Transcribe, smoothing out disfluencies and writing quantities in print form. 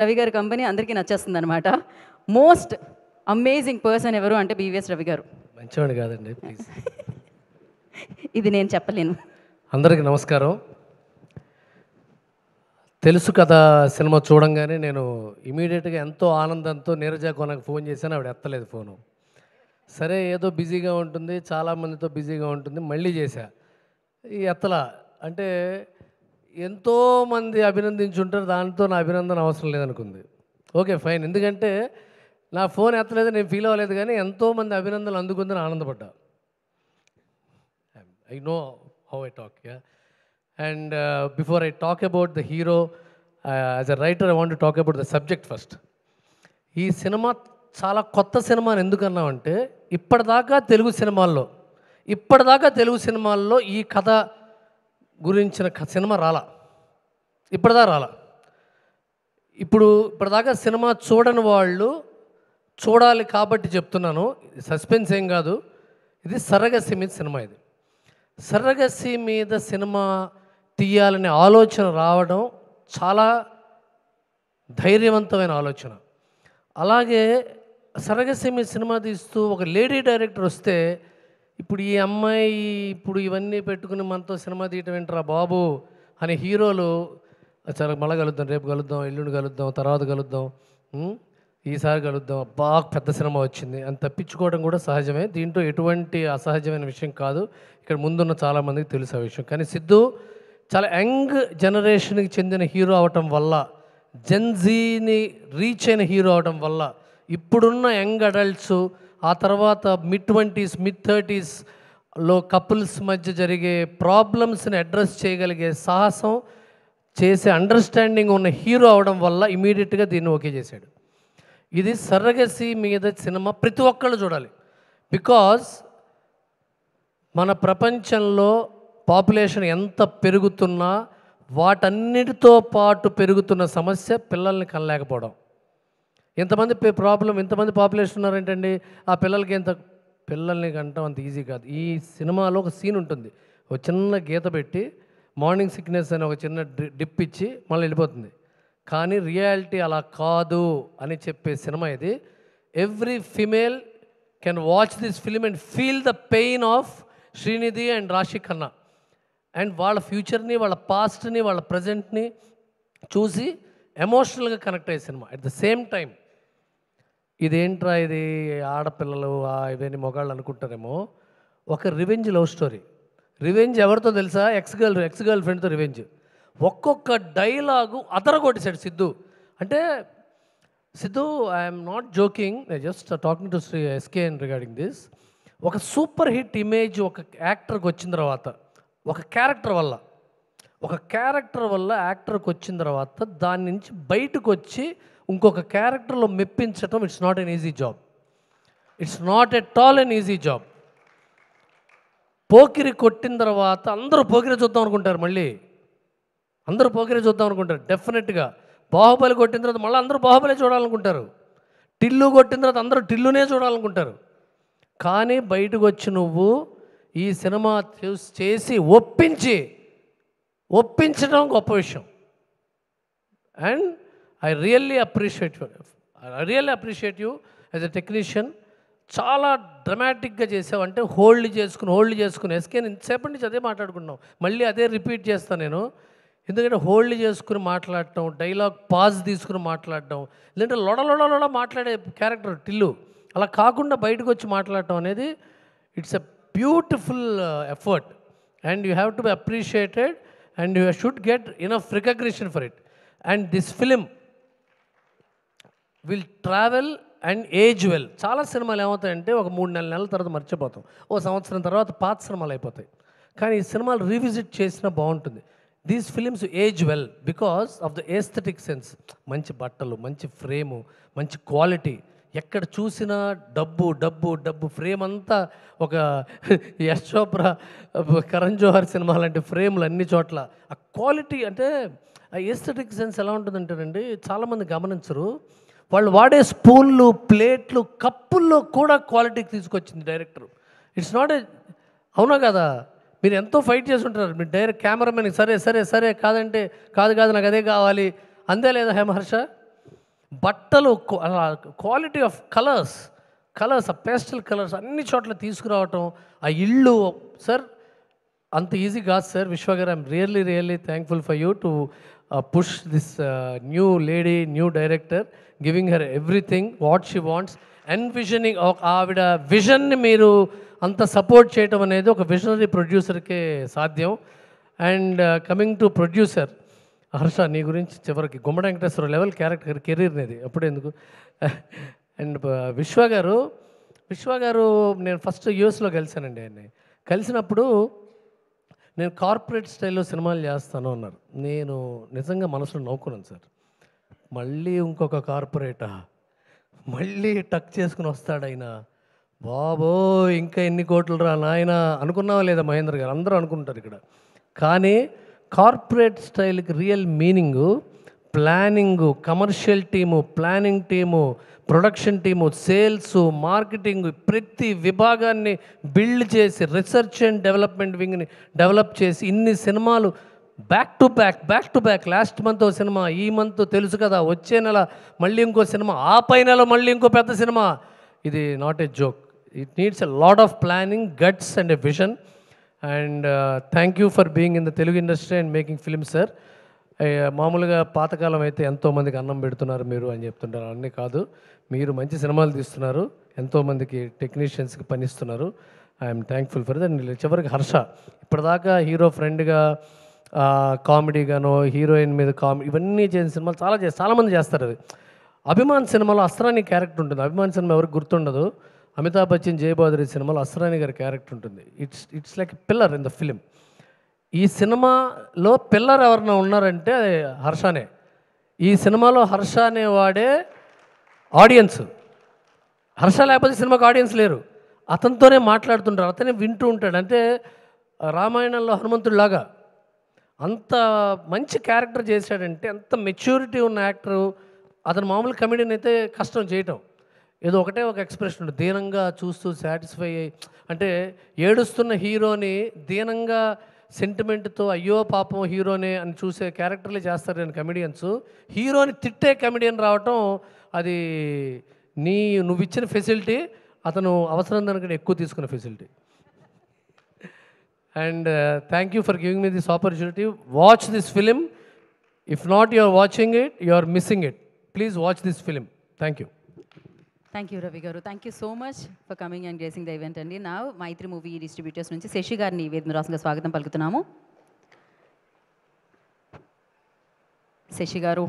రవి గారి కంపెనీ అందరికీ నచ్చేస్తుందన్నమాట. Most amazing person ఎవరు అంటే బీవీఎస్ రవి గారు. మంచివాడు కాదండి, ప్లీజ్. ఇది నేను చెప్పలేను. అందరికీ నమస్కారం. తెలుసు కదా సినిమా చూడంగానే నేను ఇమీడియట్గా ఎంతో ఆనందంతో నీరజ కొనకు ఫోన్ చేశాను. ఆవిడ ఎత్తలేదు ఫోను. సరే ఏదో బిజీగా ఉంటుంది, చాలామందితో బిజీగా ఉంటుంది, మళ్ళీ చేశా. ఈ ఎత్తలా అంటే ఎంతోమంది అభినందించుంటారు, దాంతో నా అభినందన అవసరం లేదనుకుంది. ఓకే ఫైన్, ఎందుకంటే నా ఫోన్ ఎత్తలేదు, నేను ఫీల్ అవ్వలేదు, కానీ ఎంతోమంది అభినందనలు అందుకుందని ఆనందపడ్డా. I know how I talk, yeah. And before I talk about the hero, as a writer, I want to talk about the subject first. ఈ సినిమా చాలా కొత్త సినిమా అని ఎందుకన్నామంటే ఇప్పటిదాకా తెలుగు సినిమాల్లో ఈ కథ గురించిన సినిమా రాలా, ఇప్పటిదాకా రాలా. ఇప్పటిదాకా సినిమా చూడని వాళ్ళు చూడాలి కాబట్టి చెప్తున్నాను. సస్పెన్స్ ఏం కాదు, ఇది సరగసి మీద సినిమా. ఇది సరగసి మీద సినిమా తీయాలనే ఆలోచన రావడం చాలా ధైర్యవంతమైన ఆలోచన. అలాగే సరగసి మీద సినిమా తీస్తూ ఒక లేడీ డైరెక్టర్ వస్తే ఇప్పుడు ఈ అమ్మాయి ఇప్పుడు ఇవన్నీ పెట్టుకుని మనతో సినిమా తీయటం ఏంట్రా బాబు అనే హీరోలు చాలా మళ్ళీ కలుద్దాం, రేపు కలుద్దాం, ఎల్లుండి కలుద్దాం, తర్వాత కలుద్దాం, ఈసారి కలుద్దాం, బాగా పెద్ద సినిమా వచ్చింది అని తప్పించుకోవడం కూడా సహజమే. దీంట్లో ఎటువంటి అసహజమైన విషయం కాదు. ఇక్కడ ముందున్న చాలామందికి తెలుసు ఆ విషయం. కానీ సిద్ధు చాలా యంగ్ జనరేషన్కి చెందిన హీరో అవటం వల్ల, జెన్జీని రీచ్ అయిన హీరో అవటం వల్ల ఇప్పుడున్న యంగ్ అడల్ట్స్, ఆ తర్వాత మిడ్-20s మిడ్-30sలో కపుల్స్ మధ్య జరిగే ప్రాబ్లమ్స్ని అడ్రస్ చేయగలిగే సాహసం చేసే అండర్స్టాండింగ్ ఉన్న హీరో అవడం వల్ల ఇమీడియట్గా దీన్ని ఓకే చేశాడు. ఇది సరగసి మీద సినిమా ప్రతి ఒక్కళ్ళు చూడాలి. బికాజ్ మన ప్రపంచంలో పాపులేషన్ ఎంత పెరుగుతున్నా వాటన్నిటితో పాటు పెరుగుతున్న సమస్య పిల్లల్ని కనలేకపోవడం. ఎంతమంది ఇంతమంది పాపులేషన్ ఉన్నారేంటండి, ఆ పిల్లలకి పిల్లల్ని కంటాం అంత ఈజీ కాదు. ఈ సినిమాలో ఒక సీన్ ఉంటుంది, ఒక చిన్న గీత పెట్టి మార్నింగ్ సిక్నెస్ అని ఒక చిన్న డిప్ ఇచ్చి మళ్ళీ వెళ్ళిపోతుంది. కానీ రియాలిటీ అలా కాదు అని చెప్పే సినిమా ఇది. Every female can watch this film and feel the pain of Srinidhi and రాశి ఖన్నా అండ్ వాళ్ళ ఫ్యూచర్ని, వాళ్ళ పాస్ట్ని, వాళ్ళ ప్రజెంట్ని చూసి ఎమోషనల్గా కనెక్ట్ అయ్యే cinema. At the same time ఇదేంట్రా ఇది ఆడపిల్లలు ఇవన్నీ మొగాళ్ళు అనుకుంటారేమో, ఒక రివెంజ్ లవ్ స్టోరీ. రివెంజ్ ఎవరితో తెలుసా? ఎక్స్ గర్ల్ ఫ్రెండ్తో రివెంజ్. ఒక్కొక్క డైలాగు అదరగొట్టేశాడు సిద్ధు. అంటే Siddhu, I'm not joking, just talking to Shri SKN regarding this. ఒక సూపర్ హిట్ ఇమేజ్ ఒక యాక్టర్కి వచ్చిన తర్వాత, ఒక క్యారెక్టర్ వల్ల యాక్టర్కి వచ్చిన తర్వాత దాని నుంచి బయటకు వచ్చి ఇంకొక క్యారెక్టర్లో మెప్పించటం it's not an easy job. It's not at all an easy job. Pokiri కొట్టిన తర్వాత అందరూ పోకిరి చూద్దాం అనుకుంటారు, మళ్ళీ అందరూ పోకిరి చూద్దాం అనుకుంటారు డెఫినెట్గా. బాహుబలి కొట్టిన తర్వాత మళ్ళీ అందరూ బాహుబలి చూడాలనుకుంటారు. టిల్లు కొట్టిన తర్వాత అందరూ టిల్లునే చూడాలనుకుంటారు. కానీ బయటకు వచ్చి నువ్వు ఈ సినిమా చేసి ఒప్పించడం గొప్ప విషయం. And I really appreciate you as a technician. చాలా డ్రమాటిక్గా చేసావు. అంటే హోల్డ్ చేసుకుని ఎస్కే ఇంతసేపటి నుంచి అదే మాట్లాడుకున్నాం, మళ్ళీ అదే రిపీట్ చేస్తాను నేను. ఎందుకంటే హోల్డ్ చేసుకుని మాట్లాడటం, డైలాగ్ పాజ్ తీసుకుని మాట్లాడటం, లేదంటే లొడ మాట్లాడే క్యారెక్టర్ టిల్లు, అలా కాకుండా బయటకు వచ్చి మాట్లాడటం అనేది it's a beautiful effort and you have to be appreciated and you should get enough recognition for it. And this film will travel and age well. చాలా సినిమాలు ఏమవుతాయంటే ఒక 3-4 నెలల తర్వాత మర్చిపోతాం, ఓ సంవత్సరం తర్వాత పాత సినిమాలు అయిపోతాయి. కానీ ఈ సినిమాలు రీవిజిట్ చేసినా బాగుంటుంది. These films age well because of the aesthetic sense. మంచి బట్టలు, మంచి ఫ్రేము, మంచి క్వాలిటీ, ఎక్కడ చూసినా డబ్బు ఫ్రేమ్ అంతా ఒక యశ్ చోప్రా, కరణ్ జోహర్ సినిమా లాంటి ఫ్రేమ్లు అన్ని చోట్ల. ఆ క్వాలిటీ అంటే ఆ ఏస్థెటిక్ సెన్స్ ఎలా ఉంటుందంటేనండి, చాలామంది గమనించరు. వాళ్ళు వాడే స్పూన్లు, ప్లేట్లు, కప్పుల్లో కూడా క్వాలిటీకి తీసుకొచ్చింది డైరెక్టర్. ఇట్స్ నాట్ అవునా కదా? మీరు ఎంతో ఫైట్ చేసి ఉంటారు. మీరు డైరెక్ట్ కెమెరామెన్ సరే కాదంటే కాదు నాకు అదే కావాలి అంతే లేదా హేమహర్ష? బట్టలు క్వాలిటీ ఆఫ్ కలర్స్ ఆ పేస్టల్ కలర్స్ అన్ని చోట్ల తీసుకురావటం, ఆ ఇల్లు. సార్ అంత ఈజీ కాదు సార్. విశ్వ గారు, I'm really thankful for you to push this new lady, new director, giving her everything what she wants, envisioning. ఆవిడ విజన్ని మీరు అంత సపోర్ట్ చేయటం అనేది ఒక విజనరీ ప్రొడ్యూసర్కే సాధ్యం. And coming to producer Harsha, నీ గురించి చివరికి గుమ్మడి వెంకటేశ్వర లెవెల్ క్యారెక్టర్ కెరీర్ అనేది అప్పుడెందుకు. అండ్ విశ్వ గారు నేను ఫస్ట్ యూఎస్లో కలిశానండి ఆయన్ని. కలిసినప్పుడు నేను కార్పొరేట్ స్టైల్లో సినిమాలు చేస్తాను అన్నారు. నేను నిజంగా మనసులో నవ్వుకున్నాను సార్. మళ్ళీ ఇంకొక కార్పొరేటా, మళ్ళీ టక్ చేసుకుని వస్తాడు ఆయన, బాబో ఇంకా ఎన్ని కోట్లు రా నాయన అనుకున్నావా లేదా మహేంద్ర గారు? అందరూ అనుకుంటారు ఇక్కడ. కానీ కార్పొరేట్ స్టైల్కి real meaning planning, commercial team, planning team, production team, sales, marketing, ప్రతి విభాగాన్ని బిల్డ్ చేసి రీసెర్చ్ అండ్ డెవలప్మెంట్ వింగ్ని డెవలప్ చేసి ఇన్ని సినిమాలు back to back. Last month ఒక సినిమా, ఈ మంత్ తెలుసు కదా, వచ్చే నెల మళ్ళీ ఇంకో సినిమా, ఆ పై నెల మళ్ళీ ఇంకో పెద్ద సినిమా. ఇది not a joke. It needs a lot of planning, guts and a vision. And thank you for being in the Telugu industry and making films sir. మామూలుగా పాతకాలం అయితే ఎంతోమందికి అన్నం పెడుతున్నారు మీరు అని చెప్తుంటారు. అన్నీ కాదు, మీరు మంచి సినిమాలు తీస్తున్నారు, ఎంతోమందికి టెక్నీషియన్స్కి పనిస్తున్నారు. I'm thankful for that. చివరికి హర్ష ఇప్పటిదాకా హీరో ఫ్రెండ్గా కామెడీగానో, హీరోయిన్ మీద ఇవన్నీ చేసిన సినిమాలు చాలామంది చేస్తారు. అది అభిమాన్ సినిమాలో అస్రాని క్యారెక్టర్ ఉంటుంది. అభిమాన్ సినిమా ఎవరికి గుర్తుండదు. అమితాబ్ బచ్చన్, జయబాదురి సినిమాలో అస్రాని గారి క్యారెక్టర్ ఉంటుంది. It's like pillar in the film. ఈ సినిమాలో పిల్లర్ ఎవరైనా ఉన్నారంటే హర్షనే. ఈ సినిమాలో హర్ష అనేవాడే ఆడియన్స్. హర్ష లేకపోతే సినిమాకి ఆడియన్స్ లేరు. అతనితోనే మాట్లాడుతుంటారు, అతనే వింటూ ఉంటాడు. అంటే రామాయణంలో హనుమంతుడిలాగా అంత మంచి క్యారెక్టర్ చేశాడంటే, అంత మెచ్యూరిటీ ఉన్న యాక్టరు అతను. మామూలు కమెడీని అయితే కష్టం చేయటం. ఏదో ఒకటే ఒక ఎక్స్ప్రెషన్ ఉంటుంది, దీనంగా చూస్తూ సాటిస్ఫై అయ్యి. అంటే ఏడుస్తున్న హీరోని దీనంగా సెంటిమెంట్తో అయ్యో పాపం హీరోనే అని చూసే క్యారెక్టర్లే చేస్తారు నేను కమెడియన్స్. హీరోని తిట్టే కమెడియన్ రావటం అది నువ్వు ఇచ్చిన ఫెసిలిటీ, అతను అవసరం దానికంటే ఎక్కువ తీసుకున్న facility. And thank you for giving me this opportunity. Watch this film. If not you are watching it, you are missing it. Please watch this film. Thank you. Thank you Ravi గారు. Thank you so much for coming and gracing the event అండి. నా మైత్రి movie distributors నుంచి శశి గారిని వేదనరాసంగా స్వాగతం పలుకుతున్నాము. శశి గారు